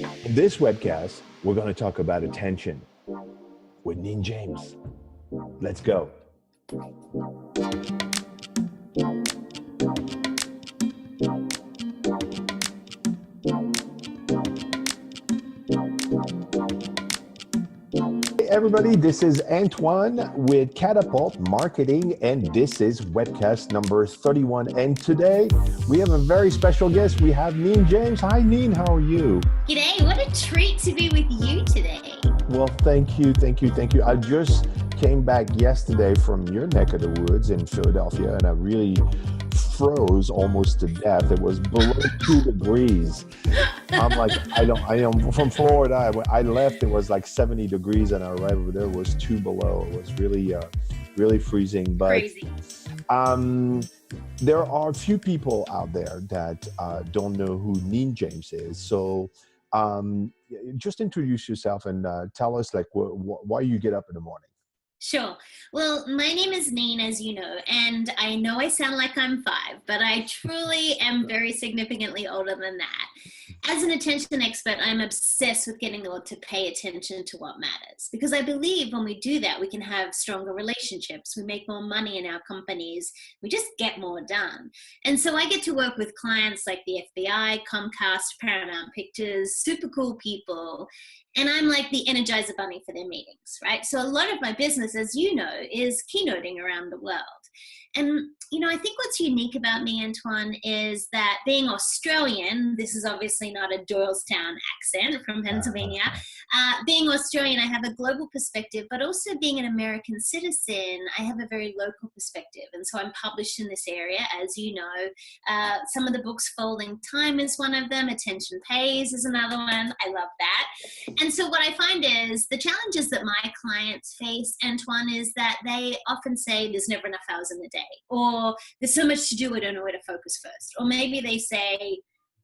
In this webcast, we're going to talk about attention with Neen James. Let's go. Hey everybody, this is Antoine with Catapult Marketing, and this is webcast number 31. And today we have a very special guest. We have Neen James. Hi Neen, how are you? G'day, what a treat to be with you today. Well, thank you. I just came back yesterday from your neck of the woods in Philadelphia, and I really froze almost to death. It was below 2 degrees. I'm like, I am from Florida. I left, it was like 70 degrees, and I arrived over there, it was 2 below. It was really freezing. But Crazy. there are a few people out there that don't know who Neen James is. So just introduce yourself and tell us like why you get up in the morning. Sure. Well, my name is Neen, as you know, and I know I sound like I'm 5, but I truly am very significantly older than that. As an attention expert, I'm obsessed with getting the world to pay attention to what matters, because I believe when we do that, we can have stronger relationships, we make more money in our companies, we just get more done. And so I get to work with clients like the FBI, Comcast, Paramount Pictures, super cool people, and I'm like the energizer bunny for their meetings, right? So a lot of my business, as you know, is keynoting around the world. And, you know, I think what's unique about me, Antoine, is that being Australian, this is obviously not a Doylestown accent from Pennsylvania, being Australian, I have a global perspective, but also being an American citizen, I have a very local perspective. And so I'm published in this area, as you know. Some of the books, Folding Time is one of them, Attention Pays is another one. I love that. And so what I find is the challenges that my clients face, Antoine, is that they often say there's never enough hours in the day, or there's so much to do, I don't know where to focus first. Or maybe they say,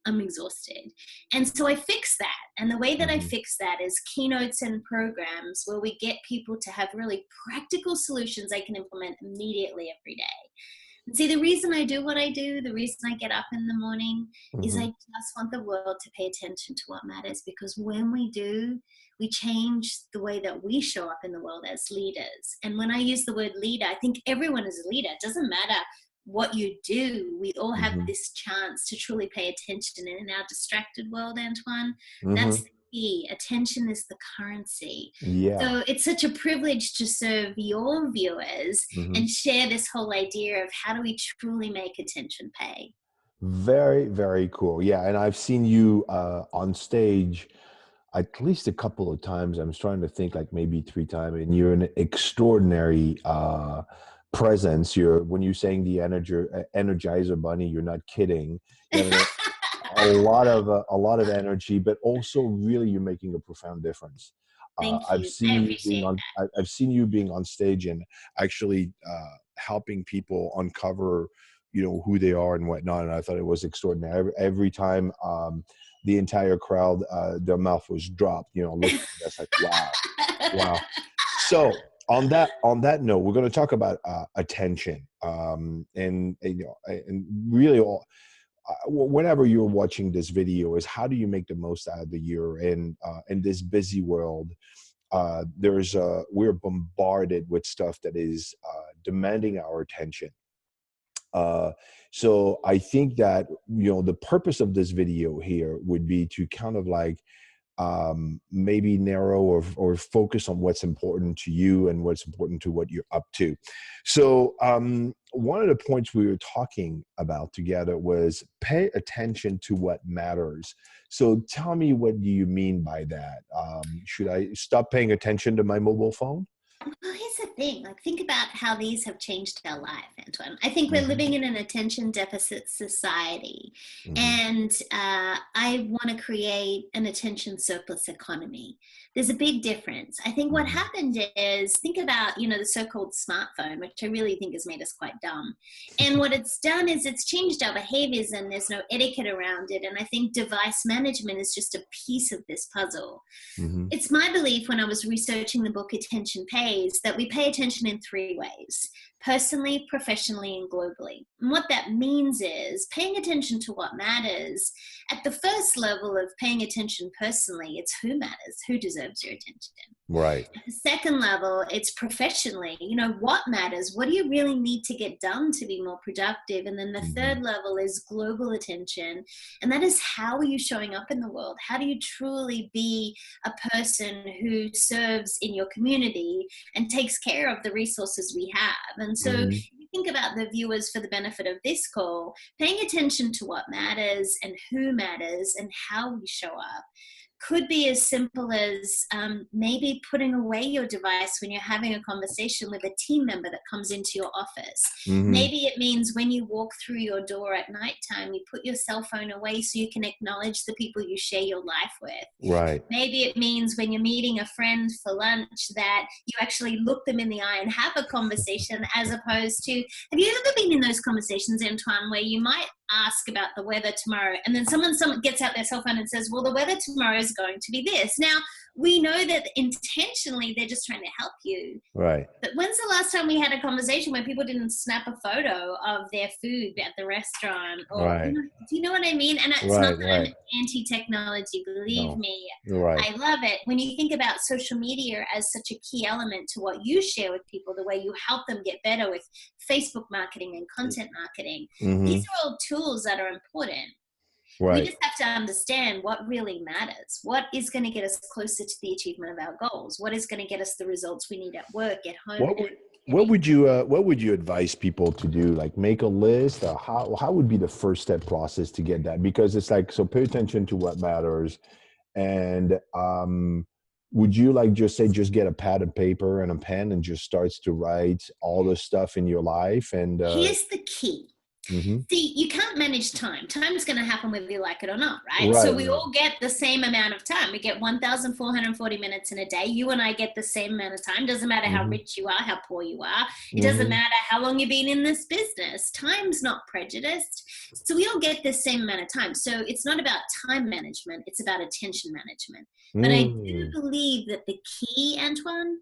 I'm exhausted. And so I fix that. And the way that I fix that is keynotes and programs where we get people to have really practical solutions they can implement immediately every day. And see, the reason I do what I do, the reason I get up in the morning is I just want the world to pay attention to what matters, because when we do, we change the way that we show up in the world as leaders. And when I use the word leader, I think everyone is a leader. It doesn't matter what you do. We all have this chance to truly pay attention. And in our distracted world, Antoine, that's the key. Attention is the currency. Yeah. So it's such a privilege to serve your viewers and share this whole idea of how do we truly make attention pay. Very, very cool. Yeah, and I've seen you on stage at least a couple of times. I'm trying to think, like maybe 3 times, and you're an extraordinary presence. When you're saying the energizer bunny, you're not kidding. You have a lot of energy, but also really you're making a profound difference. Thank you. I've seen I you appreciate being on. I've seen you being on stage and actually helping people uncover, who they are and whatnot. And I thought it was extraordinary. Every time the entire crowd, their mouth was dropped, looking at us like, wow. So on that note, we're going to talk about attention, and really whenever you're watching this video is how do you make the most out of the year? And in this busy world, we're bombarded with stuff that is demanding our attention. So I think that, the purpose of this video here would be to kind of like maybe narrow or focus on what's important to you and what's important to what you're up to. So one of the points we were talking about together was pay attention to what matters. So tell me, what do you mean by that? Should I stop paying attention to my mobile phone? Well, here's the thing. Like, think about how these have changed our life, Antoine. I think we're living in an attention deficit society, and I want to create an attention surplus economy. There's a big difference. I think what happened is, think about, the so-called smartphone, which I really think has made us quite dumb. And what it's done is it's changed our behaviors, and there's no etiquette around it. And I think device management is just a piece of this puzzle. It's my belief, when I was researching the book Attention Pays, that we pay attention in 3 ways. personally, professionally, and globally. And what that means is paying attention to what matters. At the first level of paying attention personally, it's who matters, who deserves your attention. Right. At the second level, it's professionally, what matters? What do you really need to get done to be more productive? And then the third level is global attention. And that is, how are you showing up in the world? How do you truly be a person who serves in your community and takes care of the resources we have? And so if you think about the viewers for the benefit of this call, paying attention to what matters and who matters and how we show up could be as simple as maybe putting away your device when you're having a conversation with a team member that comes into your office. Maybe it means when you walk through your door at nighttime, you put your cell phone away so you can acknowledge the people you share your life with. Right. Maybe it means when you're meeting a friend for lunch that you actually look them in the eye and have a conversation, as opposed to, have you ever been in those conversations, Antoine, where you might ask about the weather tomorrow, and then someone gets out their cell phone and says, well, the weather tomorrow is going to be this. Now, we know that intentionally they're just trying to help you. Right. But when's the last time we had a conversation where people didn't snap a photo of their food at the restaurant? Or, Right. do you know what I mean? And it's not that I'm anti-technology, believe me. Right. I love it. When you think about social media as such a key element to what you share with people, the way you help them get better with Facebook marketing and content marketing, these are all tools that are important. Right. We just have to understand what really matters. What is going to get us closer to the achievement of our goals? What is going to get us the results we need at work, at home? What would you advise people to do? Like, make a list? Or how would be the first step process to get that? Because it's like, so pay attention to what matters. And would you just get a pad of paper and a pen and just starts to write all the stuff in your life? And here's the key. See, you can't manage time. Time is going to happen whether you like it or not, right? So we all get the same amount of time. We get 1,440 minutes in a day. You and I get the same amount of time. Doesn't matter how rich you are, how poor you are. It doesn't matter how long you've been in this business. Time's not prejudiced. So we all get the same amount of time. So it's not about time management. It's about attention management. But I do believe that the key, Antoine,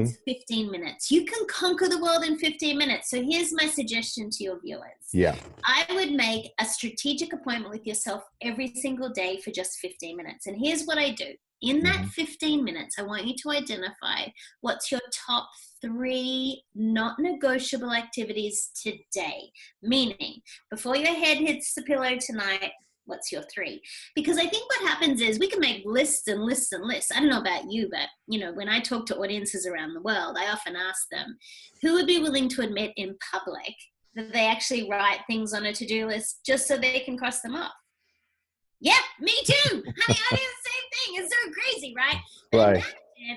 is 15 minutes. You can conquer the world in 15 minutes. So here's my suggestion to your viewers. Yeah. I would make a strategic appointment with yourself every single day for just 15 minutes. And here's what I do. In that 15 minutes, I want you to identify what's your top 3 not negotiable activities today. Meaning, before your head hits the pillow tonight, what's your 3? Because I think what happens is we can make lists and lists and lists. I don't know about you, but when I talk to audiences around the world, I often ask them, who would be willing to admit in public that they actually write things on a to-do list just so they can cross them off? Yeah, me too. Honey, I do the same thing. It's so crazy, right? Right.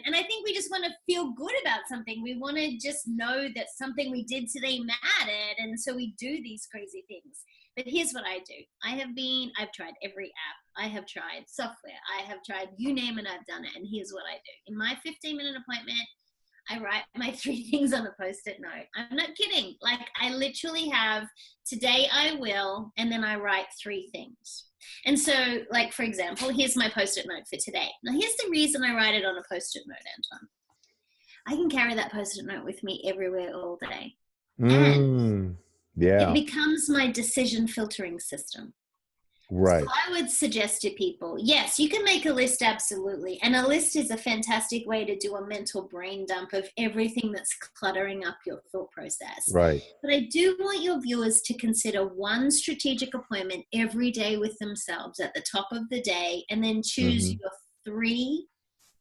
And I think we just want to feel good about something. We want to just know that something we did today mattered. And so we do these crazy things. But here's what I do. I've tried every app. I have tried software. I have tried, you name it, I've done it. And here's what I do. In my 15-minute appointment, I write my 3 things on a Post-it note. I'm not kidding. I literally have, today I will, and then I write 3 things. And so, for example, here's my Post-it note for today. Now, here's the reason I write it on a Post-it note, Antoine. I can carry that Post-it note with me everywhere all day. And it becomes my decision filtering system. Right. So I would suggest to people, yes, you can make a list, absolutely. And a list is a fantastic way to do a mental brain dump of everything that's cluttering up your thought process. Right. But I do want your viewers to consider one strategic appointment every day with themselves at the top of the day, and then choose your 3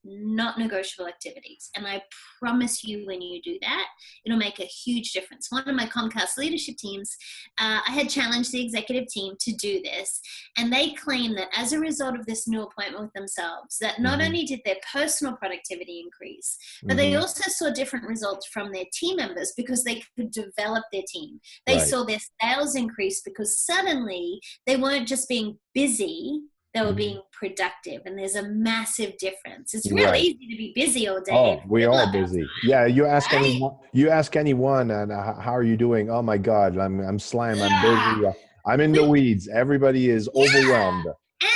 not negotiable activities. And I promise you, when you do that, it'll make a huge difference. One of my Comcast leadership teams, I had challenged the executive team to do this. And they claim that as a result of this new appointment with themselves, that not only did their personal productivity increase, but they also saw different results from their team members because they could develop their team. They saw their sales increase because suddenly they weren't just being busy, they were being productive, and there's a massive difference. It's really easy to be busy all day. Oh, we're all busy. Yeah, you ask anyone, and how are you doing? Oh my God, I'm slammed. I'm busy. I'm in the weeds. Everybody is overwhelmed.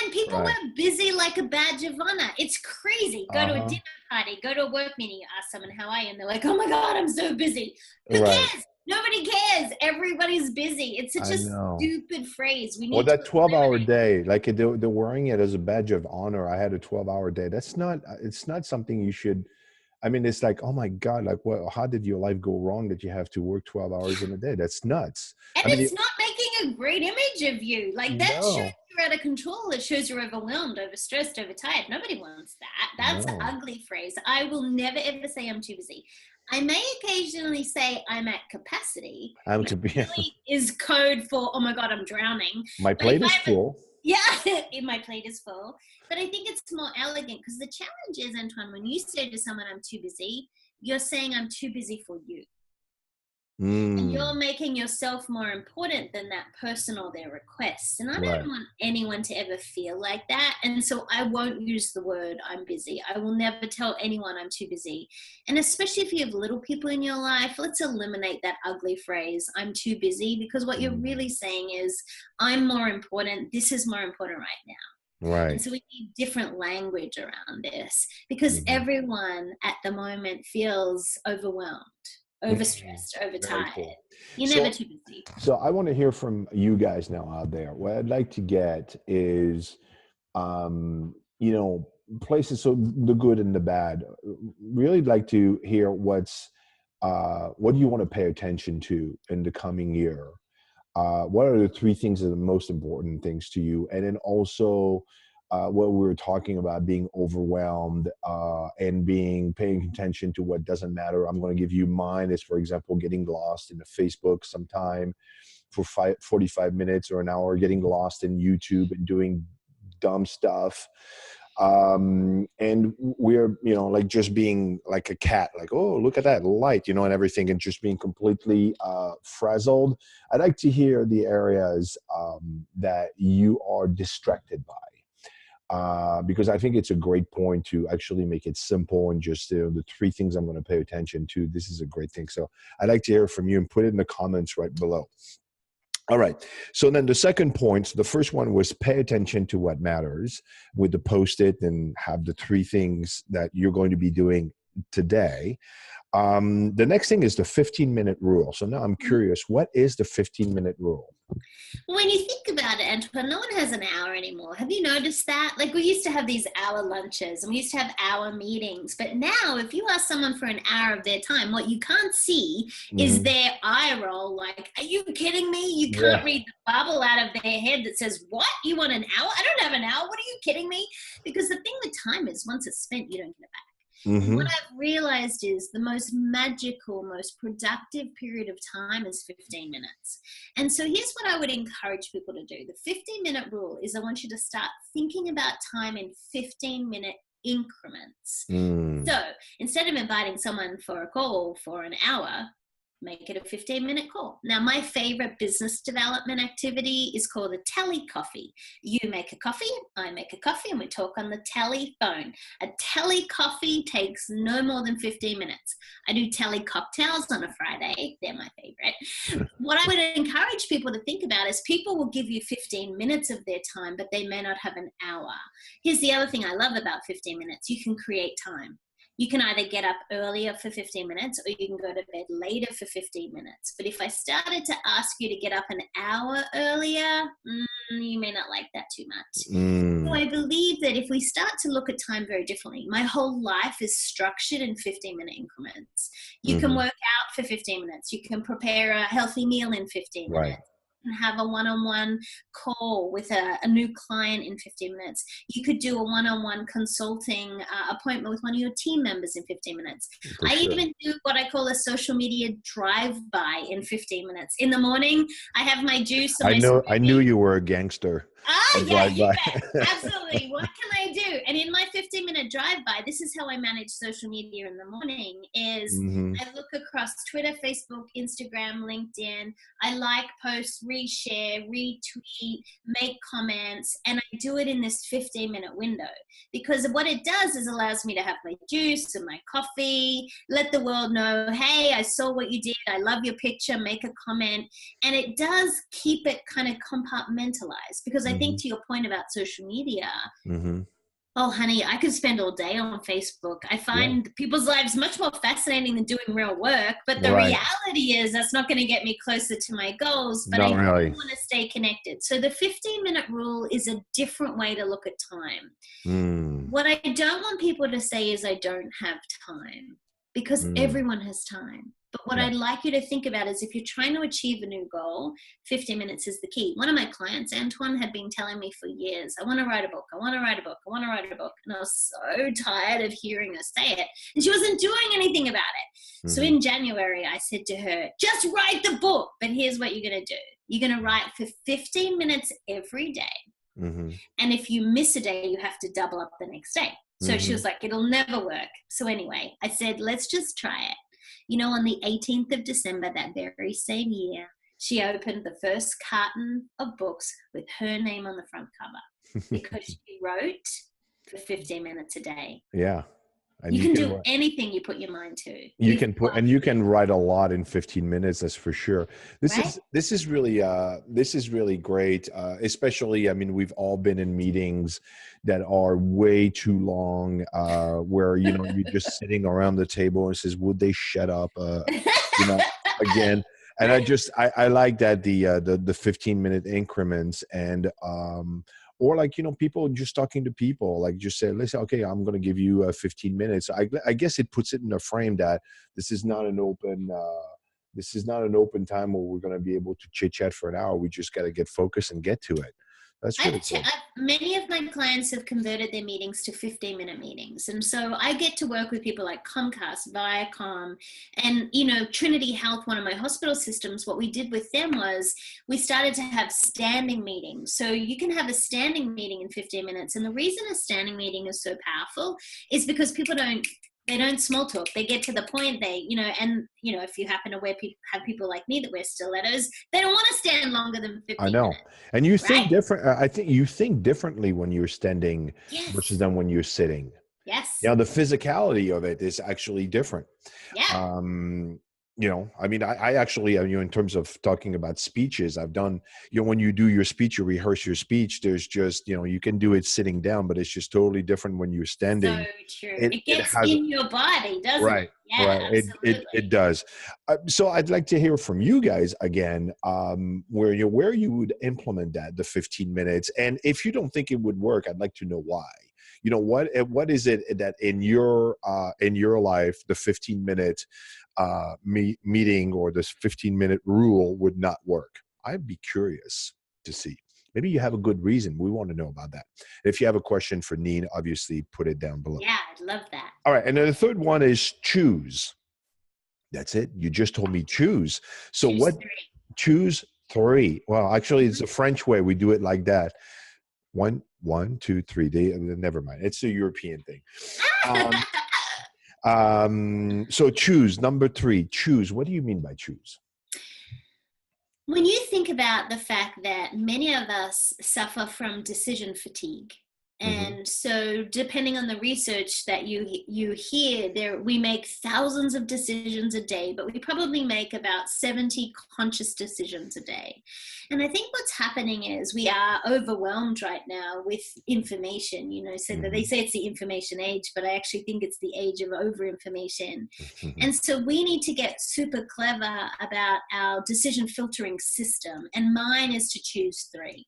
And people were busy like a badge of honor. It's crazy. Go to a dinner party, go to a work meeting, you ask someone how are you, and they're like, oh my God, I'm so busy. Who cares? Nobody cares. Everybody's busy. It's such I a know. stupid phrase. We Or need to that 12-hour eliminate. day, like they're wearing it as a badge of honor. I had a 12-hour day. That's not, it's not something you should, I mean, it's like, oh my God, like what, how did your life go wrong that you have to work 12 hours in a day? That's nuts. And I mean, it's not making a great image of you. Like that shows no, you're out of control. It shows you're overwhelmed, overstressed, overtired. Nobody wants that. That's an no. ugly phrase. I will never ever say I'm too busy. I may occasionally say I'm at capacity, I'm which to be, really is code for, oh my God, I'm drowning. my But if plate I is have full. yeah, if my plate is full. But I think it's more elegant because the challenge is, Antoine, when you say to someone, I'm too busy, you're saying I'm too busy for you. And you're Mm, making yourself more important than that person or their request. And I don't right. want anyone to ever feel like that. And so I won't use the word I'm busy. I will never tell anyone I'm too busy. And especially if you have little people in your life, let's eliminate that ugly phrase, I'm too busy, because what you're Mm, really saying is, I'm more important. This is more important right now. And right. so we need different language around this because Hmm. everyone at the moment feels overwhelmed, Mm, overstressed, very overtired. cool. You're never So, too busy. so I want to hear from you guys now out there. What I'd like to get is, you know, places, so the good and the bad. Really like to hear what do you want to pay attention to in the coming year? What are the three things that are the most important things to you? And then also, what we were talking about, being overwhelmed and paying attention to what doesn't matter. I'm going to give you mine is, for example, getting lost in the Facebook sometime for 45 minutes or an hour, getting lost in YouTube and doing dumb stuff. And we're, you know, like just being like a cat, like, oh, look at that light, you know, and everything, and just being completely frazzled. I'd like to hear the areas that you are distracted by. Because I think it's a great point to actually make it simple and just, you know, the three things I'm going to pay attention to. This is a great thing. So I'd like to hear from you and put it in the comments right below. All right. So then the second point, the first one was pay attention to what matters with the post-it and have the three things that you're going to be doing today. The next thing is the 15-minute rule. So now I'm curious, what is the 15-minute rule? When you think about it, Antoine, no one has an hour anymore. Have you noticed that? Like we used to have these hour lunches and we used to have hour meetings. But now if you ask someone for an hour of their time, what you can't see is Mm-hmm. their eye roll. Like, are you kidding me? You can't Yeah. read the bubble out of their head that says, what? You want an hour? I don't have an hour. What are you kidding me? Because the thing with time is once it's spent, you don't get it back. And what Mm-hmm. I've realized is the most magical, most productive period of time is 15 minutes. And so here's what I would encourage people to do. The 15-minute rule is I want you to start thinking about time in 15-minute increments. Mm. So instead of inviting someone for a call for an hour, make it a 15-minute call. Now, my favorite business development activity is called a tele coffee. You make a coffee, I make a coffee, and we talk on the telephone. A tele coffee takes no more than 15 minutes. I do tele cocktails on a Friday. They're my favorite. What I would encourage people to think about is people will give you 15 minutes of their time, but they may not have an hour. Here's the other thing I love about 15 minutes. You can create time. You can either get up earlier for 15 minutes or you can go to bed later for 15 minutes. But if I started to ask you to get up an hour earlier, you may not like that too much. So Mm. I believe that if we start to look at time very differently, my whole life is structured in 15-minute increments. You can Mm-hmm. work out for 15 minutes. You can prepare a healthy meal in 15 Right. minutes. And have a one-on-one call with a new client in 15 minutes. You could do a one-on-one consulting appointment with one of your team members in 15 minutes. For I sure. even do what I call a social media drive-by in 15 minutes. In the morning, I have my juice and my I knew smoothie. you were a gangster. A Yeah, you drive-by. bet. Absolutely. What can I do? And in my 15-minute drive-by, this is how I manage social media in the morning is Mm-hmm. I look across Twitter, Facebook, Instagram, LinkedIn. I like posts, reshare, retweet, make comments, and I do it in this 15-minute window because what it does is allows me to have my juice and my coffee, let the world know, hey, I saw what you did. I love your picture, make a comment. And it does keep it kind of compartmentalized because I Mm-hmm. think to your point about social media, Mm-hmm. Oh, honey, I could spend all day on Facebook. I Yeah. find people's lives much more fascinating than doing real work. But the Right. reality is that's not going to get me closer to my goals, but I Not do really. want to stay connected. So the 15-minute rule is a different way to look at time. Mm, What I don't want people to say is I don't have time, because mm, everyone has time. But what yeah. I'd like you to think about is if you're trying to achieve a new goal, 15 minutes is the key. One of my clients, Antoine, had been telling me for years, I want to write a book. I want to write a book. I want to write a book. And I was so tired of hearing her say it. And she wasn't doing anything about it. So Hmm. in January, I said to her, just write the book. But here's what you're going to do. You're going to write for 15 minutes every day. Hmm. And if you miss a day, you have to double up the next day. So she Hmm. was like, it'll never work. So anyway, I said, let's just try it. You know, on the 18th of December, that very same year, she opened the first carton of books with her name on the front cover because she wrote for 15 minutes a day. Yeah. And You you can can do anything you put your mind to. you can put and you can write a lot in 15 minutes, that's for sure. Right? This is really great, especially, I mean, we've all been in meetings that are way too long, where you're just sitting around the table and says, would they shut up, you know again. And I like that, the 15-minute increments, and or like, people just talking to people, like just say, listen, okay, I'm going to give you 15 minutes. I guess it puts it in a frame that this is not an open time where we're going to be able to chit chat for an hour. We just got to get focused and get to it. That's really cool. Many of my clients have converted their meetings to 15-minute meetings. And so I get to work with people like Comcast, Viacom, and, Trinity Health, one of my hospital systems. What we did with them was we started to have standing meetings. So you can have a standing meeting in 15 minutes. And the reason a standing meeting is so powerful is because people don't small talk. They get to the point. If you happen to have people like me that wear stilettos, they don't want to stand longer than 15 I know. minutes. And you think Right? different. I think you think differently when you're standing Yes. versus than when you're sitting. Yes. The physicality of it is actually different. Yeah. I mean, I actually, in terms of talking about speeches, I've done, when you do your speech, you rehearse your speech, there's just, you can do it sitting down, but it's just totally different when you're standing. So true. It It gets has, in your body, doesn't right, it? Yeah, right. absolutely. It does. So I'd like to hear from you guys again, where you would implement the 15 minutes. And if you don't think it would work, I'd like to know why. What is it that in your life, the 15-minute meeting or this 15-minute rule would not work? I'd be curious to see. Maybe you have a good reason. We want to know about that. If you have a question for Neen, obviously put it down below. Yeah, I'd love that. All right. And then the third one is choose. That's it. You just told me choose. So Choose what? 3. Choose 3. Well, actually, it's a French way. We do it like that. 1, 2, 3. Never mind. It's a European thing. So choose, number 3. Choose. What do you mean by choose? When you think about the fact that many of us suffer from decision fatigue, and so depending on the research that you hear, we make thousands of decisions a day, but we probably make about 70 conscious decisions a day. And I think what's happening is we are overwhelmed right now with information, so that they say it's the information age, but I actually think it's the age of over-information. And so we need to get super clever about our decision filtering system. And mine is to choose 3.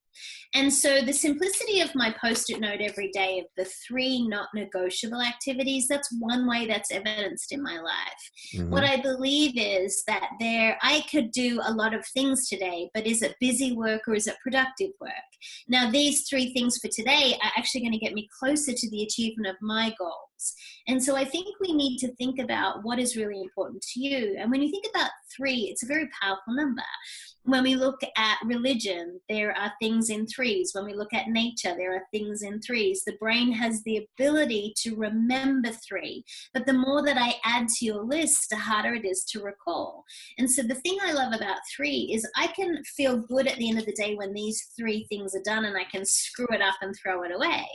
And so the simplicity of my post-it note every day of the 3 not negotiable activities, that's one way that's evidenced in my life. What I believe is that I could do a lot of things today, but is it busy work or is it productive work? Now, these 3 things for today are actually going to get me closer to the achievement of my goals. And so I think we need to think about what is really important to you. And when you think about 3, it's a very powerful number. When we look at religion, there are things in 3s. When we look at nature, there are things in 3s. The brain has the ability to remember 3. But the more that I add to your list, the harder it is to recall. And so the thing I love about 3 is I can feel good at the end of the day when these 3 things are done and I can screw it up and throw it away.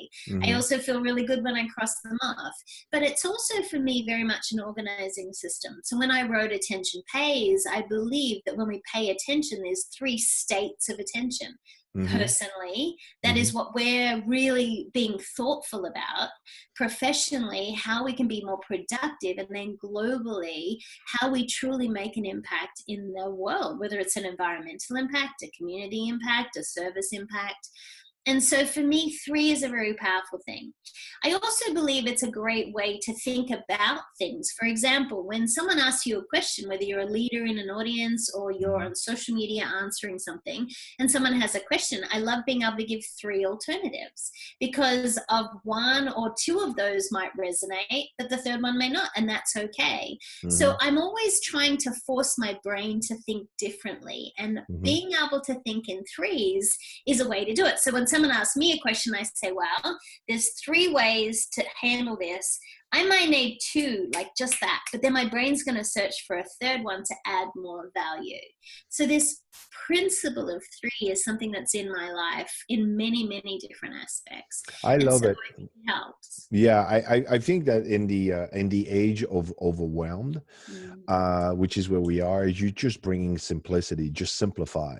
I also feel really good when I cross them off. But it's also for me very much an organizing system. So when I wrote Attention Pays, I believe that when we pay attention, there's 3 states of attention. Mm-hmm. Personally, that is what we're really being thoughtful about. Professionally, how we can be more productive, and then globally, how we truly make an impact in the world, whether it's an environmental impact, a community impact, a service impact. And so for me, 3 is a very powerful thing. I also believe it's a great way to think about things. For example, when someone asks you a question, whether you're a leader in an audience or you're on social media answering something, and someone has a question, I love being able to give 3 alternatives, because of 1 or 2 of those might resonate, but the 3rd one may not, and that's okay. So I'm always trying to force my brain to think differently, and being able to think in 3s is a way to do it. So when someone asks me a question, I say, well, there's 3 ways to handle this. I might need 2, like just that, but then my brain's going to search for a 3rd one to add more value. So this principle of 3 is something that's in my life in many, many different aspects. I love it. I think it helps. Yeah, I think that in the age of overwhelmed, which is where we are, is you're just bringing simplicity, just simplify.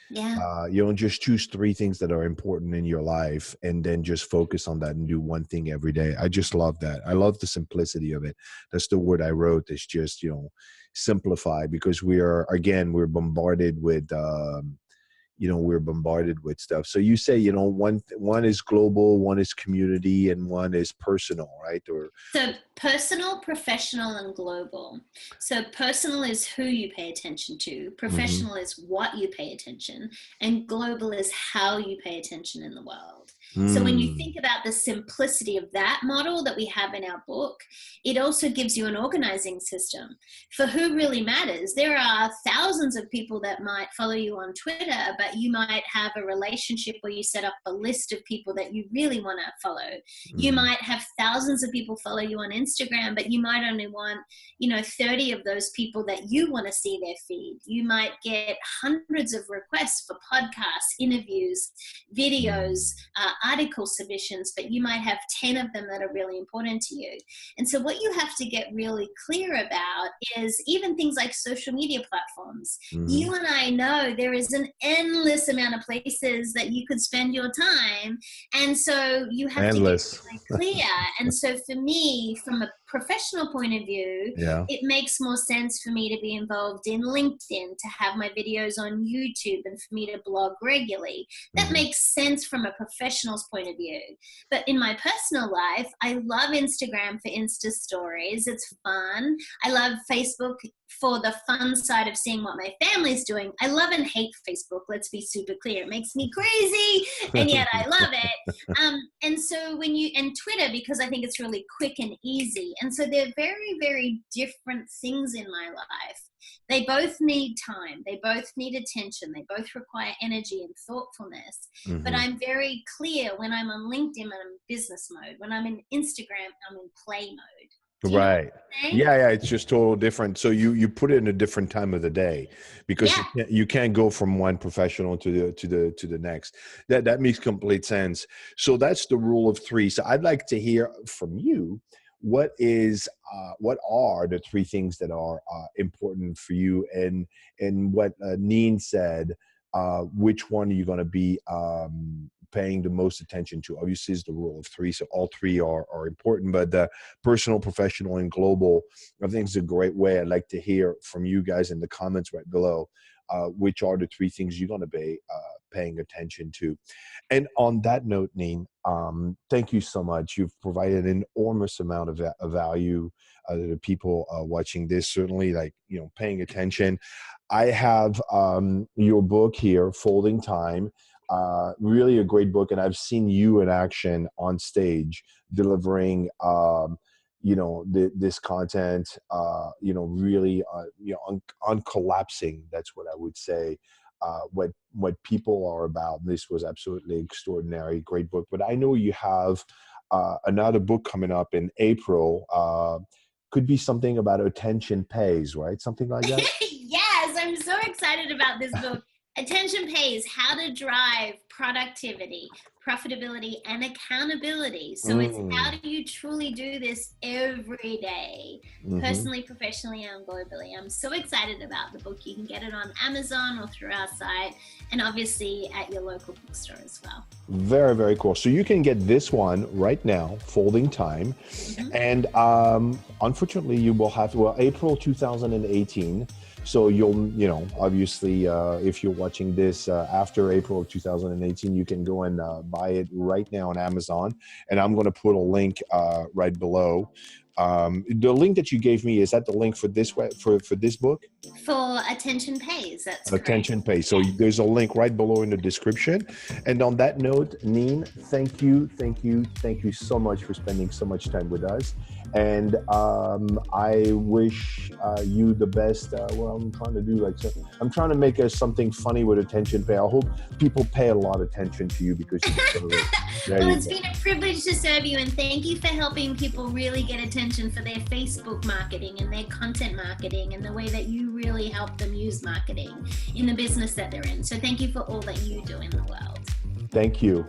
Yeah. You don't just choose 3 things that are important in your life and then just focus on that and do 1 thing every day. I just love that. I love the simplicity of it. That's the word I wrote. It's just, simplify, because we're bombarded with, we're bombarded with stuff. So you say, one is global, 1 is community, and 1 is personal, right? So personal, professional, and global. So personal is who you pay attention to. Professional is what you pay attention. And global is how you pay attention in the world. So when you think about the simplicity of that model that we have in our book, it also gives you an organizing system for who really matters. There are thousands of people that might follow you on Twitter, but you might have a relationship where you set up a list of people that you really want to follow. You might have thousands of people follow you on Instagram, but you might only want, 30 of those people that you want to see their feed. You might get hundreds of requests for podcasts, interviews, videos, article submissions, but you might have 10 of them that are really important to you. And so what you have to get really clear about is even things like social media platforms. You and I know there is an endless amount of places that you could spend your time. And so you have to get really clear. And so for me, from a professional point of view, it makes more sense for me to be involved in LinkedIn, to have my videos on YouTube, and for me to blog regularly. That makes sense from a professional's point of view. But in my personal life, I love Instagram for Insta stories. It's fun. I love Facebook for the fun side of seeing what my family's doing. I love and hate Facebook. Let's be super clear. It makes me crazy, and yet I love it. And so and Twitter, because I think it's really quick and easy. And so they're very, very different things in my life. They both need time. They both need attention. They both require energy and thoughtfulness. But I'm very clear when I'm on LinkedIn, I'm in business mode. When I'm in Instagram, I'm in play mode. Right. Yeah. It's just total different. So you put it in a different time of the day, because you can't go from one professional to the next. That makes complete sense. So that's the rule of 3. So I'd like to hear from you. What are the 3 things that are important for you, and what Neen said, which one are you going to be paying the most attention to? Obviously is the rule of 3, so all 3 are important, but the personal, professional, and global, I think, is a great way. I'd like to hear from you guys in the comments right below, which are the 3 things you're going to be paying attention to. And on that note, Neen, thank you so much. You've provided an enormous amount of value to the people watching this, certainly, paying attention. I have your book here, Folding Time. Really a great book, and I've seen you in action on stage delivering this content, really on collapsing. That's what I would say. What people are about. This was absolutely extraordinary, great book. But I know you have another book coming up in April. Could be something about attention pays, right? Something like that. Yes, I'm so excited about this book. Attention Pays, how to drive productivity, profitability, and accountability. So it's how do you truly do this every day, personally, professionally, and globally. I'm so excited about the book. You can get it on Amazon or through our site, and obviously at your local bookstore as well. Very, very cool. So you can get this one right now, Folding Time. And unfortunately, you will have, April 2018. So you'll, obviously, if you're watching this after April of 2018, you can go and buy it right now on Amazon. And I'm going to put a link right below. The link that you gave me, is that the link for this for this book? For Attention Pays, that's Attention correct. Pays. So there's a link right below in the description. And on that note, Neen, thank you so much for spending so much time with us. And I wish you the best. I'm trying to do I'm trying to make something funny with Attention Pay. I hope people pay a lot of attention to you because you deserve it. Well, it's been a privilege to serve you, and thank you for helping people really get attention for their Facebook marketing and their content marketing and the way that you really help them use marketing in the business that they're in. So thank you for all that you do in the world. Thank you.